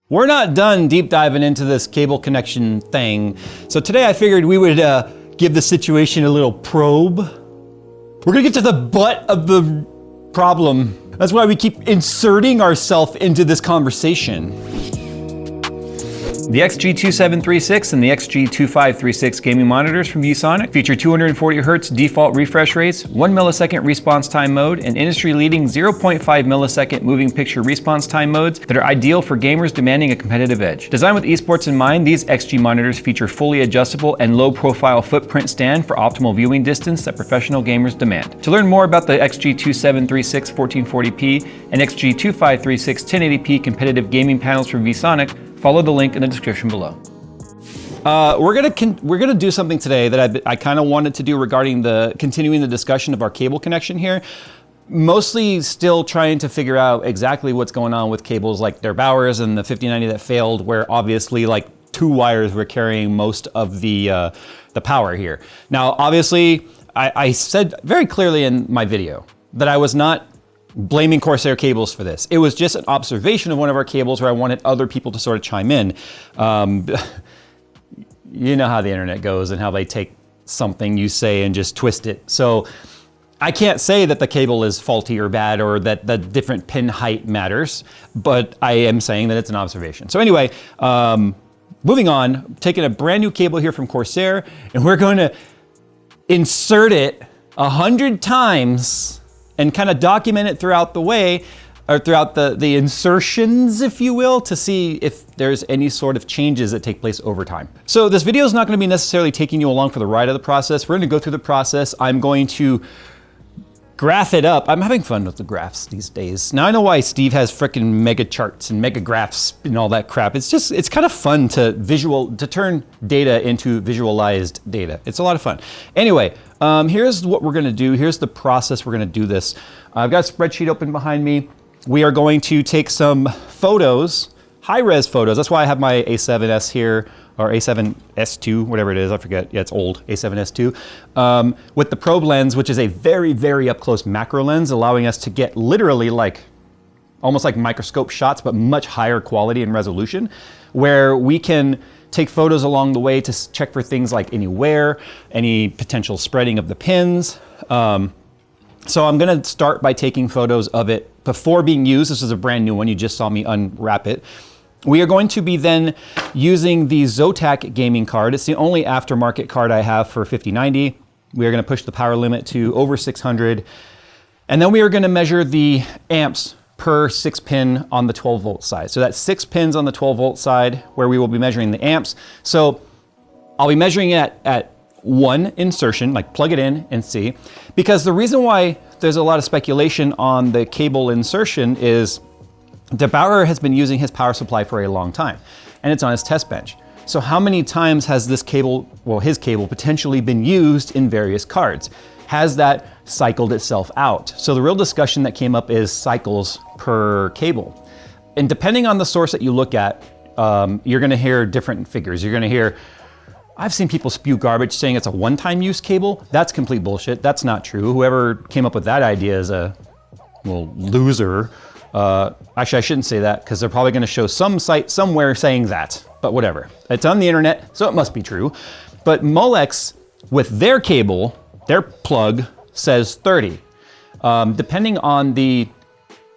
We're not done deep diving into this cable connection thing. So today I figured we would give the situation a little probe. We're gonna get to the butt of the problem. That's why we keep inserting ourselves into this conversation. The XG2736 and the XG2536 gaming monitors from Viewsonic feature 240Hz default refresh rates, 1 millisecond response time mode, and industry-leading 0.5 millisecond moving picture response time modes that are ideal for gamers demanding a competitive edge. Designed with eSports in mind, these XG monitors feature fully adjustable and low-profile footprint stand for optimal viewing distance that professional gamers demand. To learn more about the XG2736 1440p and XG2536 1080p competitive gaming panels from Viewsonic, follow the link in the description below. We're gonna do something today that I kind of wanted to do regarding continuing the discussion of our cable connection here. Mostly still trying to figure out exactly what's going on with cables like their Bowers and the 5090 that failed, where obviously like 2 wires were carrying most of the power here. Now, obviously, I said very clearly in my video that I was not blaming Corsair cables for this. It was just an observation of one of our cables where I wanted other people to sort of chime in. You know how the internet goes and how they take something you say and just twist it. So I can't say that the cable is faulty or bad or that the different pin height matters, but I am saying that it's an observation. So anyway, moving on, taking a brand new cable here from Corsair, and we're going to insert it 100 times and kind of document it throughout the way, or throughout the insertions, if you will, to see if there's any sort of changes that take place over time. So this video is not going to be necessarily taking you along for the ride of the process. We're going to go through the process. I'm going to graph it up. I'm having fun with the graphs these days. Now I know why Steve has frickin' mega charts and mega graphs and all that crap. It's kind of fun to turn data into visualized data. It's a lot of fun. Anyway, here's what we're gonna do. Here's the process we're gonna do this. I've got a spreadsheet open behind me. We are going to take some photos, high-res photos. That's why I have my A7S here, or A7S2, whatever it is, I forget. Yeah, it's old, A7S2, with the probe lens, which is a very, very up-close macro lens, allowing us to get literally like, almost like microscope shots, but much higher quality and resolution, where we can take photos along the way to check for things like any wear, any potential spreading of the pins. So I'm gonna start by taking photos of it before being used. This is a brand new one, you just saw me unwrap it. We are going to be then using the Zotac gaming card. It's the only aftermarket card I have for 5090. We are going to push the power limit to over 600. And then we are going to measure the amps per 6 pin on the 12 volt side. So that's 6 pins on the 12 volt side where we will be measuring the amps. So I'll be measuring it at one insertion, like plug it in and see. Because the reason why there's a lot of speculation on the cable insertion is DeBauer has been using his power supply for a long time, and it's on his test bench. So how many times has this cable, well, his cable potentially been used in various cards? Has that cycled itself out? So the real discussion that came up is cycles per cable. And depending on the source that you look at, you're gonna hear different figures. You're gonna hear, I've seen people spew garbage saying it's a one-time use cable. That's complete bullshit. That's not true. Whoever came up with that idea is a, well, loser. Actually, I shouldn't say that because they're probably going to show some site somewhere saying that, but whatever. It's on the internet, so it must be true. But Molex, with their cable, their plug says 30. Depending on the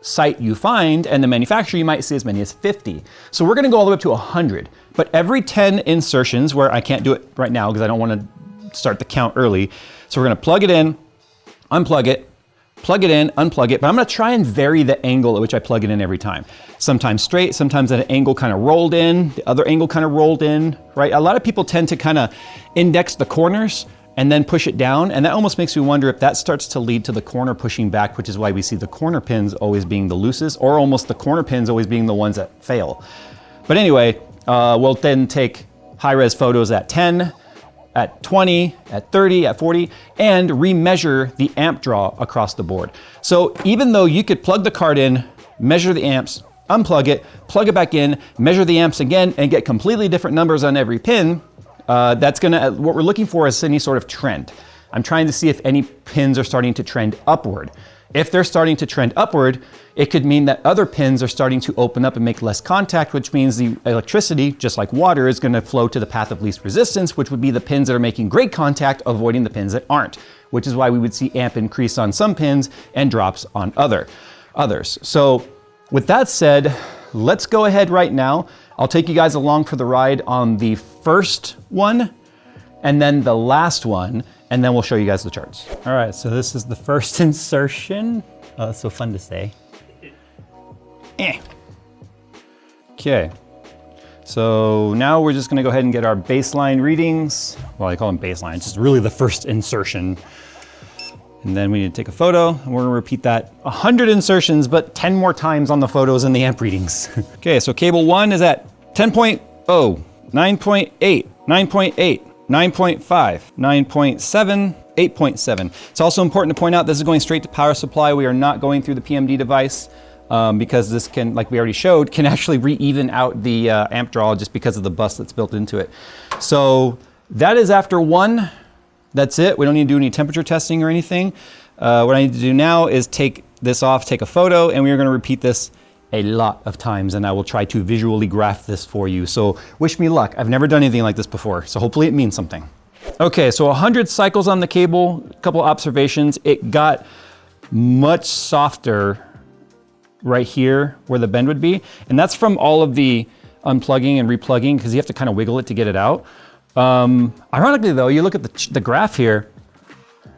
site you find and the manufacturer, you might see as many as 50. So we're going to go all the way up to 100. But every 10 insertions, where I can't do it right now because I don't want to start the count early. So we're going to plug it in, unplug it, plug it in, unplug it, but I'm gonna try and vary the angle at which I plug it in every time. Sometimes straight, sometimes at an angle kind of rolled in, the other angle kind of rolled in, right? A lot of people tend to kind of index the corners and then push it down, and that almost makes me wonder if that starts to lead to the corner pushing back, which is why we see the corner pins always being the loosest, or almost the corner pins always being the ones that fail. But anyway, we'll then take high-res photos at 10, at 20, at 30, at 40, and remeasure the amp draw across the board. So even though you could plug the card in, measure the amps, unplug it, plug it back in, measure the amps again, and get completely different numbers on every pin, what we're looking for is any sort of trend. I'm trying to see if any pins are starting to trend upward. If they're starting to trend upward, it could mean that other pins are starting to open up and make less contact, which means the electricity, just like water, is going to flow to the path of least resistance, which would be the pins that are making great contact, avoiding the pins that aren't, which is why we would see amp increase on some pins and drops on others. So with that said, let's go ahead right now. I'll take you guys along for the ride on the first one and then the last one, and then we'll show you guys the charts. All right, so this is the first insertion. Oh, that's so fun to say. Okay, so now we're just gonna go ahead and get our baseline readings. Well, I call them baseline, it's just really the first insertion. And then we need to take a photo, and we're gonna repeat that 100 insertions, but 10 more times on the photos and the amp readings. Okay, so cable 1 is at 10.0, 9.8, 9.8, 9.5, 9.7, 8.7. It's also important to point out this is going straight to power supply. We are not going through the PMD device because this can, like we already showed, can actually re-even out the amp draw just because of the bus that's built into it. So that is after 1. That's it. We don't need to do any temperature testing or anything. What I need to do now is take this off, take a photo, and we are going to repeat this a lot of times, and I will try to visually graph this for you. So wish me luck. I've never done anything like this before, so hopefully it means something. Okay, so 100 cycles on the cable, a couple observations. It got much softer right here where the bend would be, and that's from all of the unplugging and replugging because you have to kind of wiggle it to get it out. Ironically though, you look at the graph here,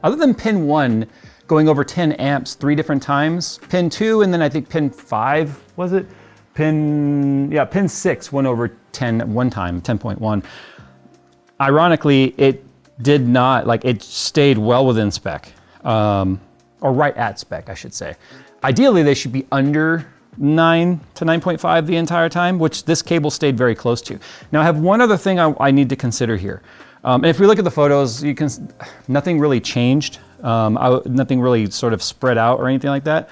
other than pin 1 going over 10 amps 3 different times, pin 2 and then I think pin 5, was it? Pin 6 went over 10 one time, 10.1. Ironically, it did not, like it stayed well within spec, or right at spec, I should say. Ideally, they should be under 9 to 9.5 the entire time, which this cable stayed very close to. Now I have one other thing I need to consider here. And if we look at the photos, you can, nothing really changed. Nothing really sort of spread out or anything like that.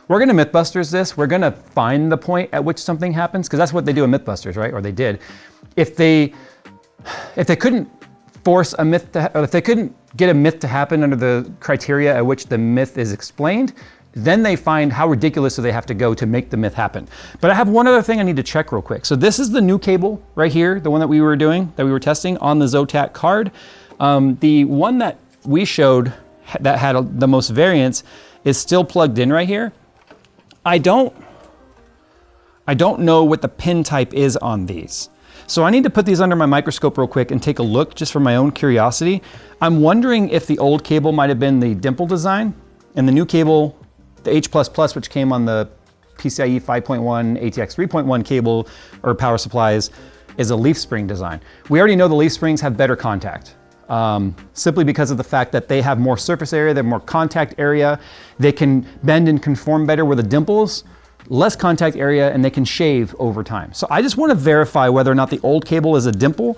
We're gonna Mythbusters this. We're gonna find the point at which something happens, because that's what they do in Mythbusters, right? Or they did. If they couldn't force a myth to, or if they couldn't get a myth to happen under the criteria at which the myth is explained, then they find how ridiculous do they have to go to make the myth happen. But I have one other thing I need to check real quick. So this is the new cable right here, the one that we were doing, that we were testing on the Zotac card. The one that we showed that had the most variance is still plugged in right here. I don't know what the pin type is on these. So I need to put these under my microscope real quick and take a look just for my own curiosity. I'm wondering if the old cable might have been the dimple design and the new cable, the H++, which came on the PCIe 5.1 ATX 3.1 cable or power supplies, is a leaf spring design. We already know the leaf springs have better contact, simply because of the fact that they have more surface area, they have more contact area, they can bend and conform better with the dimples, less contact area, and they can shave over time. So I just want to verify whether or not the old cable is a dimple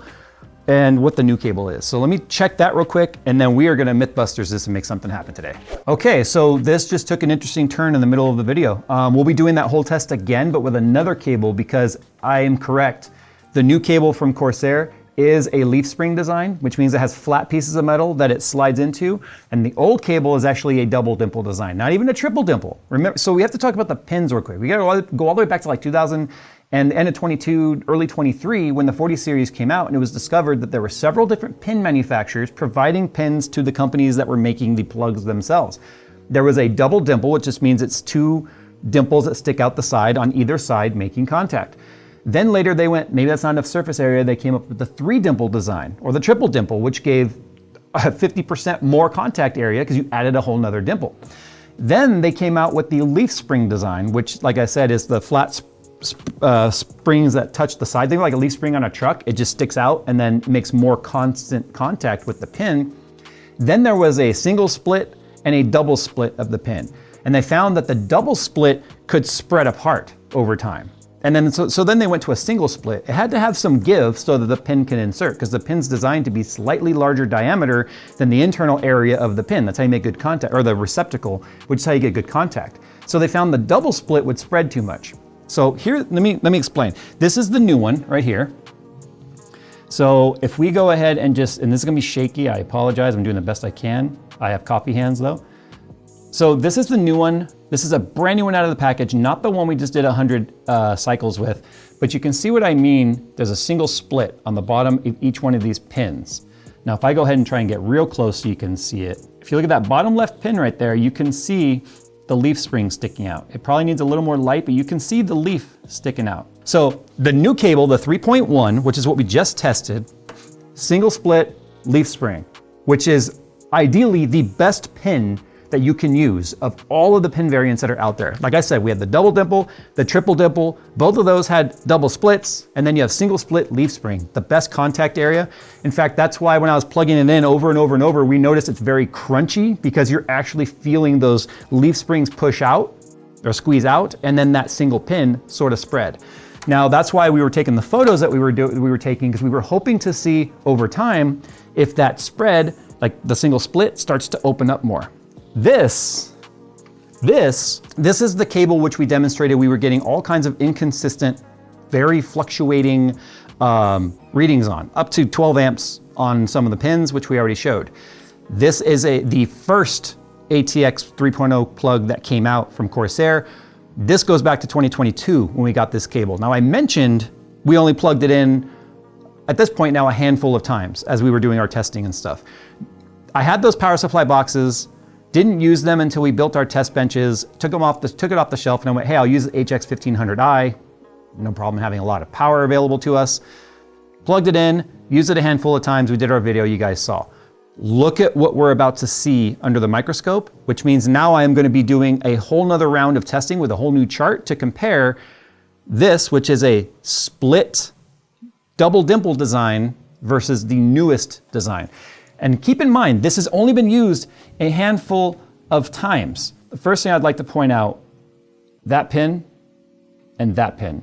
and what the new cable is. So let me check that real quick, and then we are gonna Mythbusters this and make something happen today. Okay, so this just took an interesting turn in the middle of the video. We'll be doing that whole test again, but with another cable, because I am correct. The new cable from Corsair is a leaf spring design, which means it has flat pieces of metal that it slides into, and the old cable is actually a double dimple design, not even a triple dimple. Remember, so we have to talk about the pins real quick. We gotta go all the way back to like 2000 and the end of 22, early 23, when the 40 series came out, and it was discovered that there were several different pin manufacturers providing pins to the companies that were making the plugs themselves. There was a double dimple, which just means it's 2 dimples that stick out the side on either side making contact. Then later they went, maybe that's not enough surface area, they came up with the 3 dimple design, or the triple dimple, which gave 50% more contact area because you added a whole nother dimple. Then they came out with the leaf spring design, which, like I said, is the flat springs that touch the side. Think like a leaf spring on a truck. It just sticks out and then makes more constant contact with the pin. Then there was a single split and a double split of the pin. And they found that the double split could spread apart over time. And then, so then they went to a single split. It had to have some give so that the pin can insert, because the pin's designed to be slightly larger diameter than the internal area of the pin. That's how you make good contact, or the receptacle, which is how you get good contact. So they found the double split would spread too much. So here, let me explain. This is the new one right here. So if we go ahead and just, and this is gonna be shaky, I apologize, I'm doing the best I can. I have coffee hands though. So this is the new one. This is a brand new one out of the package, not the one we just did 100 cycles with, but you can see what I mean. There's a single split on the bottom of each one of these pins. Now, if I go ahead and try and get real close so you can see it, if you look at that bottom left pin right there, you can see the leaf spring sticking out. It probably needs a little more light, but you can see the leaf sticking out. So the new cable, the 3.1, which is what we just tested, single split leaf spring, which is ideally the best pin that you can use of all of the pin variants that are out there. Like I said, we had the double dimple, the triple dimple, both of those had double splits, and then you have single split leaf spring, the best contact area. In fact, that's why when I was plugging it in over and over and over, we noticed it's very crunchy because you're actually feeling those leaf springs push out or squeeze out, and then that single pin sort of spread. Now that's why we were taking the photos that we were taking, because we were hoping to see over time if that spread, like the single split, starts to open up more. This is the cable which we demonstrated we were getting all kinds of inconsistent, very fluctuating readings on, up to 12 amps on some of the pins, which we already showed. This is the first ATX 3.0 plug that came out from Corsair. This goes back to 2022 when we got this cable. Now I mentioned we only plugged it in, at this point now, a handful of times as we were doing our testing and stuff. I had those power supply boxes, didn't use them until we built our test benches, took it off the shelf, and I went, hey, I'll use the HX1500i. No problem having a lot of power available to us. Plugged it in, used it a handful of times. We did our video you guys saw. Look at what we're about to see under the microscope, which means now I am going to be doing a whole nother round of testing with a whole new chart to compare this, which is a split double dimple design, versus the newest design. And keep in mind, this has only been used a handful of times. The first thing I'd like to point out, that pin and that pin.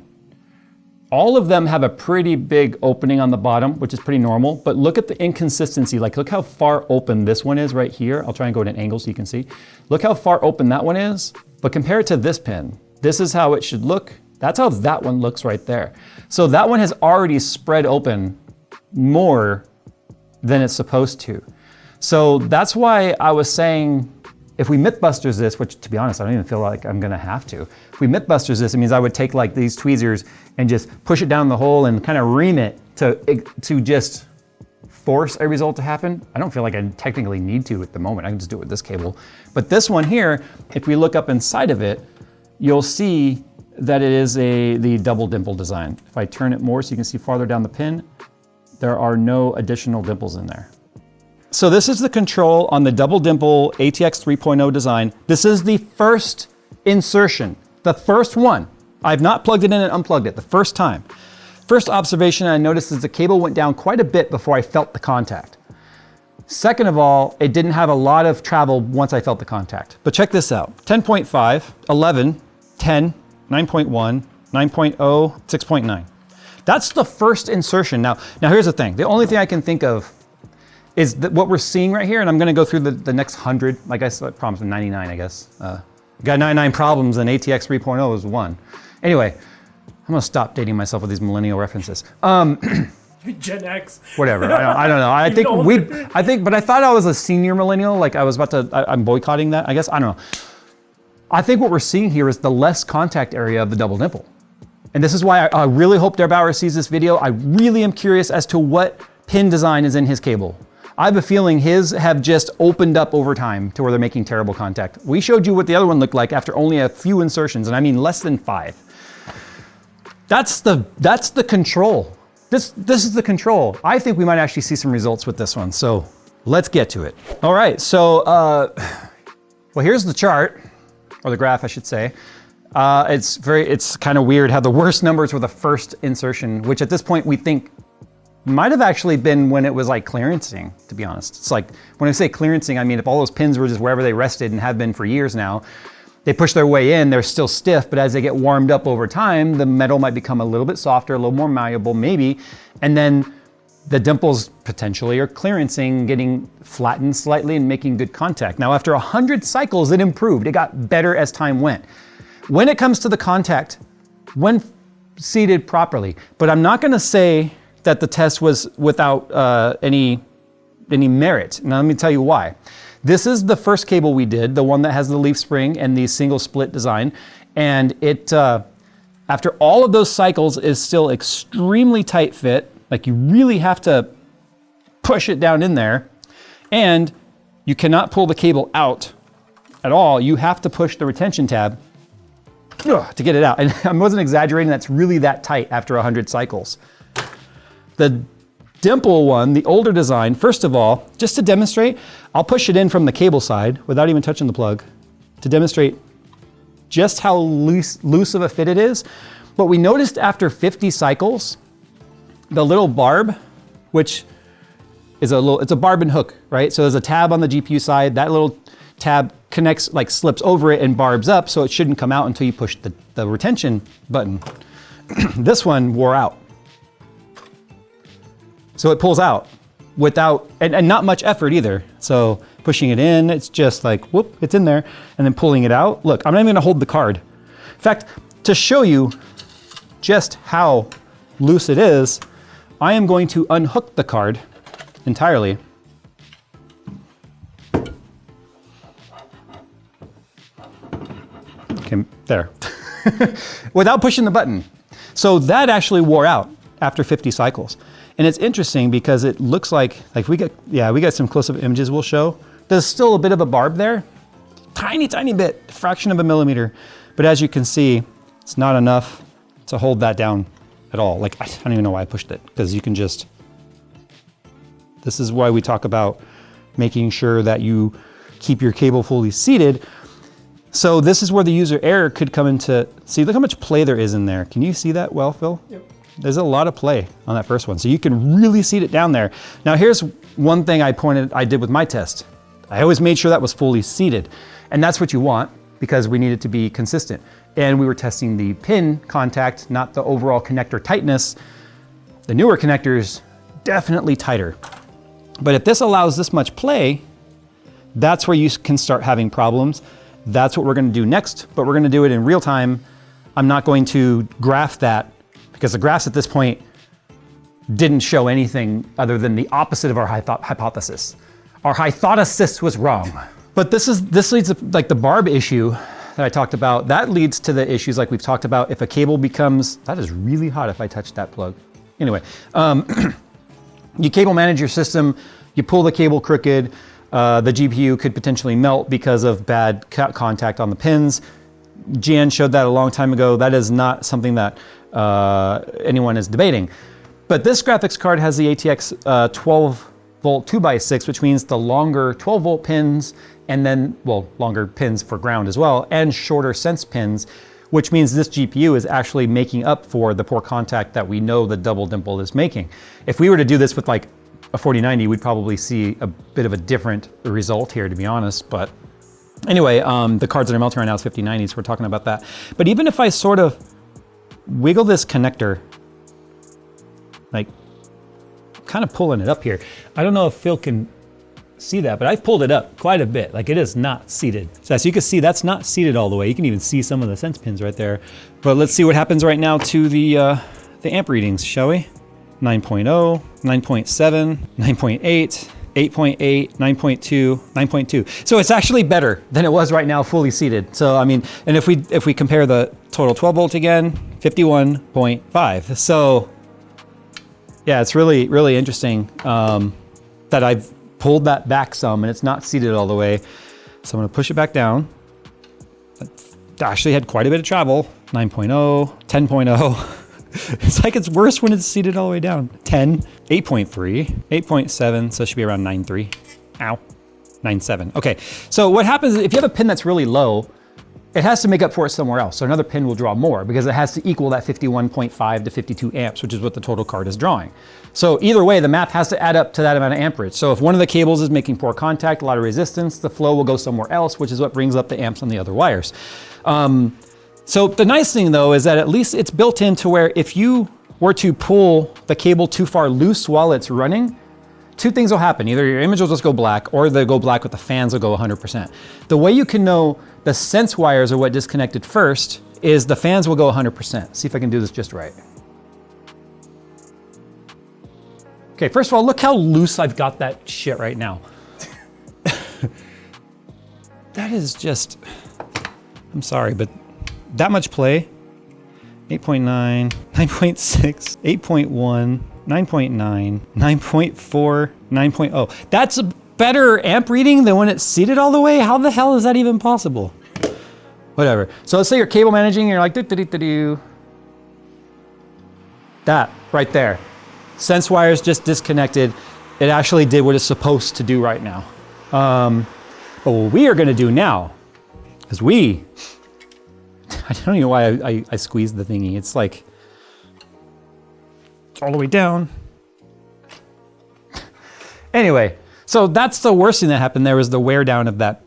All of them have a pretty big opening on the bottom, which is pretty normal, but look at the inconsistency. Like, look how far open this one is right here. I'll try and go at an angle so you can see. Look how far open that one is, but compare it to this pin. This is how it should look. That's how that one looks right there. So that one has already spread open more than it's supposed to. So that's why I was saying, if we Mythbusters this, which to be honest, I don't even feel like I'm gonna have to. If we Mythbusters this, it means I would take like these tweezers and just push it down the hole and kind of ream it to just force a result to happen. I don't feel like I technically need to at the moment. I can just do it with this cable. But this one here, if we look up inside of it, you'll see that it is the double dimple design. If I turn it more so you can see farther down the pin, there are no additional dimples in there. So this is the control on the double dimple ATX 3.0 design. This is the first insertion, the first one. I've not plugged it in and unplugged it, the first time. First observation I noticed is the cable went down quite a bit before I felt the contact. Second of all, it didn't have a lot of travel once I felt the contact. But check this out, 10.5, 11, 10, 9.1, 9.0, 6.9. That's the first insertion. Now here's the thing. The only thing I can think of is that what we're seeing right here, and I'm gonna go through the next 100, like I promised, 99, I guess. Got 99 problems and ATX 3.0 is one. Anyway, I'm gonna stop dating myself with these millennial references. Gen X. Whatever, I don't know. But I thought I was a senior millennial, like I was about to, I'm boycotting that, I guess, I don't know. I think what we're seeing here is the less contact area of the double dimple. And this is why I really hope Der Bauer sees this video. I really am curious as to what pin design is in his cable. I have a feeling his have just opened up over time to where they're making terrible contact. We showed you what the other one looked like after only a few insertions, and I mean less than 5. That's the control. This is the control. I think we might actually see some results with this one, so let's get to it. All right, so, well, here's the chart, or the graph, I should say. It's kind of weird how the worst numbers were the first insertion, which at this point we think might have actually been when it was like clearancing, to be honest. It's like, when I say clearancing, I mean if all those pins were just wherever they rested and have been for years now, they push their way in, they're still stiff, but as they get warmed up over time, the metal might become a little bit softer, a little more malleable maybe, and then the dimples potentially are clearancing, getting flattened slightly and making good contact. Now after 100 cycles, it improved. It got better as time went. When it comes to the contact, when seated properly, but I'm not gonna say that the test was without any merit. Now let me tell you why. This is the first cable we did, the one that has the leaf spring and the single split design. And it, after all of those cycles, is still extremely tight fit. Like you really have to push it down in there. And you cannot pull the cable out at all. You have to push the retention tab to get it out. And I wasn't exaggerating, that's really that tight after 100 cycles. The dimple one, the older design, first of all, just to demonstrate, I'll push it in from the cable side without even touching the plug to demonstrate just how loose of a fit it is. But we noticed after 50 cycles, the little barb, which is it's a barb and hook, right? So there's a tab on the GPU side, that little tab connects, like slips over it and barbs up, so it shouldn't come out until you push the retention button. This one wore out. So it pulls out without, and not much effort either. So pushing it in, it's just like, whoop, it's in there. And then pulling it out. Look, I'm not even gonna hold the card. In fact, to show you just how loose it is, I am going to unhook the card entirely. Okay, there. Without pushing the button. So that actually wore out after 50 cycles. And it's interesting because it looks like we got some close-up images we'll show. There's still a bit of a barb there. Tiny, tiny bit, fraction of a millimeter. But as you can see, it's not enough to hold that down at all. Like, I don't even know why I pushed it, because you can just, this is why we talk about making sure that you keep your cable fully seated. So this is where the user error could come into, see, look how much play there is in there. Can you see that well, Phil? Yep. There's a lot of play on that first one. So you can really seat it down there. Now here's one thing I did with my test. I always made sure that was fully seated. And that's what you want, because we need it to be consistent. And we were testing the pin contact, not the overall connector tightness. The newer connectors, definitely tighter. But if this allows this much play, that's where you can start having problems. That's what we're gonna do next, but we're gonna do it in real time. I'm not going to graph that, because the graphs at this point didn't show anything other than the opposite of our hypothesis. Our hypothesis was wrong. But this leads to like the barb issue that I talked about. That leads to the issues like we've talked about. If a cable becomes, that is really hot if I touch that plug. Anyway, you cable manage your system, you pull the cable crooked, the GPU could potentially melt because of bad contact on the pins. Jan showed that a long time ago. That is not something that anyone is debating. But this graphics card has the ATX 12 volt 2x6, which means the longer 12 volt pins, and then, well, longer pins for ground as well, and shorter sense pins, which means this GPU is actually making up for the poor contact that we know the double dimple is making. If we were to do this with like a 4090, we'd probably see a bit of a different result here, to be honest. But anyway, the cards that are melting right now is 5090, so we're talking about that. But even if I sort of wiggle this connector, like kind of pulling it up here. I don't know if Phil can see that, but I've pulled it up quite a bit. Like, it is not seated. So as you can see, that's not seated all the way. You can even see some of the sense pins right there. But let's see what happens right now to the amp readings, shall we? 9.0, 9.7, 9.8, 8.8, 9.2, 9.2. So it's actually better than it was right now, fully seated. So I mean, and if we compare the total 12 volt again, 51.5. So yeah, it's really, really interesting that I've pulled that back some and it's not seated all the way. So I'm gonna push it back down. It actually had quite a bit of travel. 9.0, 10.0. It's like it's worse when it's seated all the way down. 10, 8.3, 8.7, so it should be around 9.3. Ow, 9.7. Okay, so what happens is if you have a pin that's really low, it has to make up for it somewhere else. So another pin will draw more because it has to equal that 51.5 to 52 amps, which is what the total card is drawing. So either way, the math has to add up to that amount of amperage. So if one of the cables is making poor contact, a lot of resistance, the flow will go somewhere else, which is what brings up the amps on the other wires. So the nice thing though is that at least it's built into where if you were to pull the cable too far loose while it's running, two things will happen. Either your image will just go black or they'll go black, but the fans will go 100%. The way you can know the sense wires are what disconnected first is the fans will go 100%. See if I can do this just right. Okay, first of all, look how loose I've got that shit right now. is just, I'm sorry, but that much play, 8.9, 9.6, 8.1, 9.9, 9.4, 9.0. That's a better amp reading than when it's seated all the way? How the hell is that even possible? Whatever. So let's say you're cable managing and you're like, do. That right there. Sense wire's just disconnected. It actually did what it's supposed to do right now. But what we are gonna do now is I don't even know why I squeezed the thingy. It's like, it's all the way down. Anyway, so that's the worst thing that happened there was the wear down of that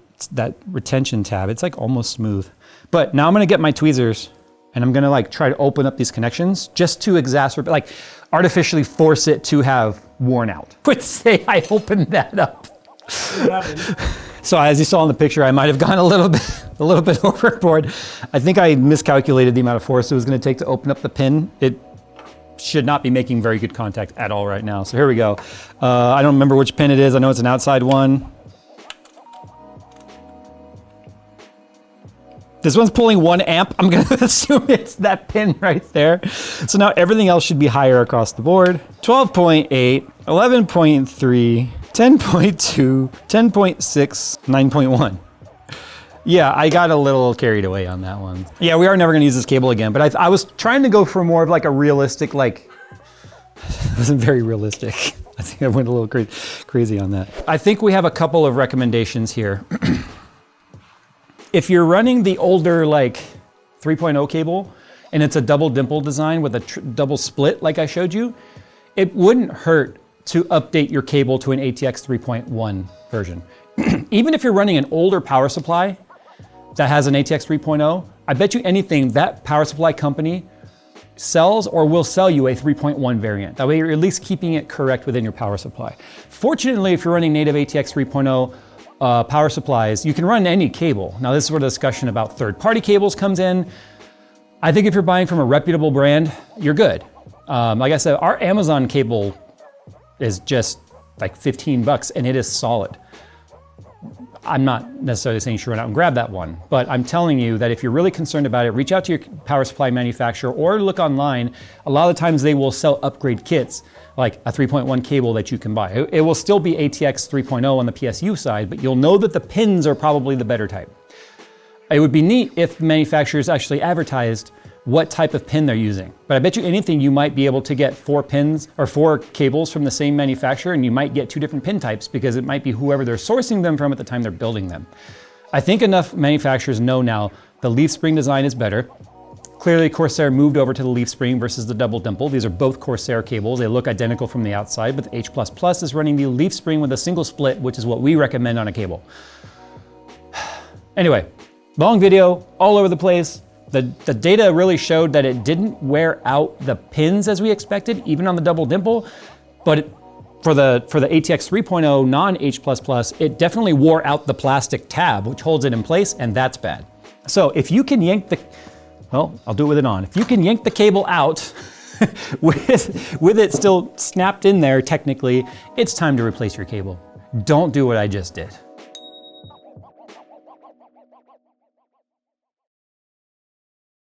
retention tab. It's like almost smooth. But now I'm gonna get my tweezers and I'm gonna like try to open up these connections just to exacerbate, like artificially force it to have worn out. Would say I opened that up. So as you saw in the picture, I might have gone a little bit overboard. I think I miscalculated the amount of force it was gonna take to open up the pin. It should not be making very good contact at all right now. So here we go. I don't remember which pin it is. I know it's an outside one. This one's pulling 1 amp. I'm gonna assume it's that pin right there. So now everything else should be higher across the board. 12.8, 11.3, 10.2, 10.6, 9.1. Yeah, I got a little carried away on that one. Yeah, we are never gonna use this cable again, but I was trying to go for more of like a realistic, like, it wasn't very realistic. I think I went a little crazy on that. I think we have a couple of recommendations here. If you're running the older like 3.0 cable and it's a double dimple design with a double split like I showed you, it wouldn't hurt to update your cable to an ATX 3.1 version. Even if you're running an older power supply that has an ATX 3.0, I bet you anything that power supply company sells or will sell you a 3.1 variant. That way you're at least keeping it correct within your power supply. Fortunately, if you're running native ATX 3.0 power supplies, you can run any cable. Now this is where the discussion about third-party cables comes in. I think if you're buying from a reputable brand, you're good. Like I said, our Amazon cable is just like 15 bucks and it is solid. I'm not necessarily saying you should run out and grab that one, but I'm telling you that if you're really concerned about it, reach out to your power supply manufacturer or look online. A lot of the times they will sell upgrade kits, like a 3.1 cable that you can buy. It will still be ATX 3.0 on the PSU side, but you'll know that the pins are probably the better type. It would be neat if manufacturers actually advertised what type of pin they're using. But I bet you anything you might be able to get 4 pins or 4 cables from the same manufacturer, and you might get 2 different pin types because it might be whoever they're sourcing them from at the time they're building them. I think enough manufacturers know now the leaf spring design is better. Clearly Corsair moved over to the leaf spring versus the double dimple. These are both Corsair cables. They look identical from the outside, but the H++ is running the leaf spring with a single split, which is what we recommend on a cable. Anyway, long video, all over the place. The data really showed that it didn't wear out the pins as we expected, even on the double dimple, but for the ATX 3.0 non-H++, it definitely wore out the plastic tab, which holds it in place, and that's bad. So if you can yank the, well, I'll do it with it on. If you can yank the cable out with it still snapped in there, technically, it's time to replace your cable. Don't do what I just did.